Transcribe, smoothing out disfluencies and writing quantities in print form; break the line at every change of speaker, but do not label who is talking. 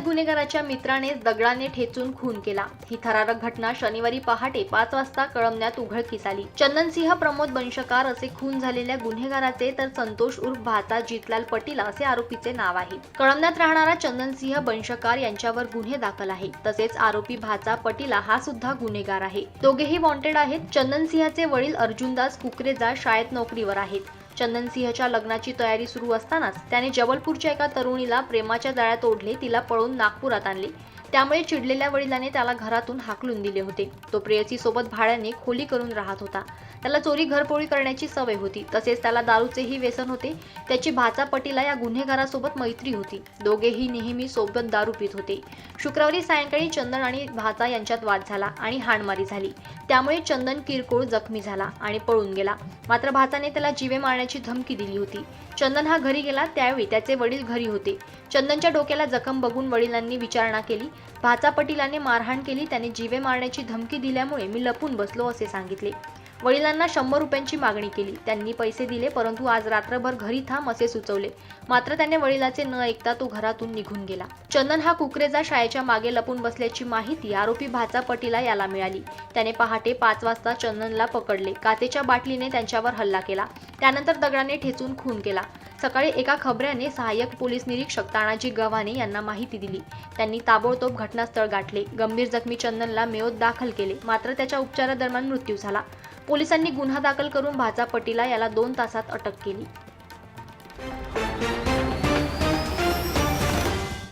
सहाय्यक गुन्हेगाराच्या मित्राने दगडाने ठेचून खून केला। ही थरारक घटना शनिवारी पहाटे 5 वाजता कळमन्यात उघडकीस आली। चंदनसिंह प्रमोद बनशकार असे खून झालेल्या गुन्हेगाराचे तर संतोष उर्फ भाचा जितलाल पटील असे आरोपीचे नाव आहे। कळमन्यात राहणारा चंदनसिंह बनशकार यांच्यावर गुन्हे दाखल आहे। तसेच आरोपी भाचा पटीला हा सुद्धा गुन्हेगार आहे। दोघेही वॉन्टेड आहेत। चंदनसिंहचे वडील अर्जुनदास कुकरेजा शाळेत नोकरीवर आहेत। चंदनसिंहच्या लग्नाची तयारी सुरू असतानाच त्याने जबलपूरच्या एका तरुणीला प्रेमाच्या जाळ्यात ओढले, तिला पळून नागपुरात आणले। त्यामुळे चिडलेल्या वडिलांनी त्याला घरातून हाकलून दिले होते। तो प्रेयसीसोबत भाड्याने खोली करून राहत होता। त्याला चोरी घरपोळी करण्याची सवय होती। तसेच त्याला दारूचेही व्यसन होते। त्याची भाचा पटीला या गुन्हेगारासोबत मैत्री होती। दोघेही नेहमी सोबत दारू पित होते। शुक्रवारी सायंकाळी चंदन आणि भाचा यांच्यात वाद झाला आणि हाणमारी झाली। त्यामुळे चंदन किरकोळ जखमी झाला आणि पळून गेला। मात्र भाचाने त्याला जीवे मारण्याची धमकी दिली होती। चंदन हा घरी गेला त्यावेळी त्याचे वडील घरी होते। चंदनच्या डोक्याला जखम बघून वडिलांनी विचारणा केली। भाचा पटीलाने मारहाण केली। त्याने जीवे मारण्याची धमकी दिल्यामुळे मी लपून बसलो असे सांगितले। वडिलांना 100 रुपयांची मागणी केली। त्यांनी पैसे दिले, परंतु आज रात्रभर घरी थांब असे सुचवले। मात्र त्याने वडिलाचे न ऐकता तो घरातून निघून गेला। चंदन हा कुकरेजा शाळेच्या मागे लपून बसल्याची माहिती आरोपी भाचा पटीला याला मिळाली। त्याने पहाटे 5 वाजता चंदनला पकडले, काचेच्या बाटलीने त्यांच्यावर हल्ला केला, त्यानंतर दगडाने ठेचून खून केला। सकाळी एका खबऱ्याने सहाय्यक पोलीस निरीक्षक तानाजी गव्हाणे यांना माहिती दिली। त्यांनी ताबडतोब घटनास्थळ गाठले। गंभीर जखमी चंदनला मेयोत दाखल केले, मात्र त्याच्या उपचारादरम्यान मृत्यू झाला। पोलिसांनी गुन्हा दाखल करून भाचा पटीला याला 2 तासात अटक केली।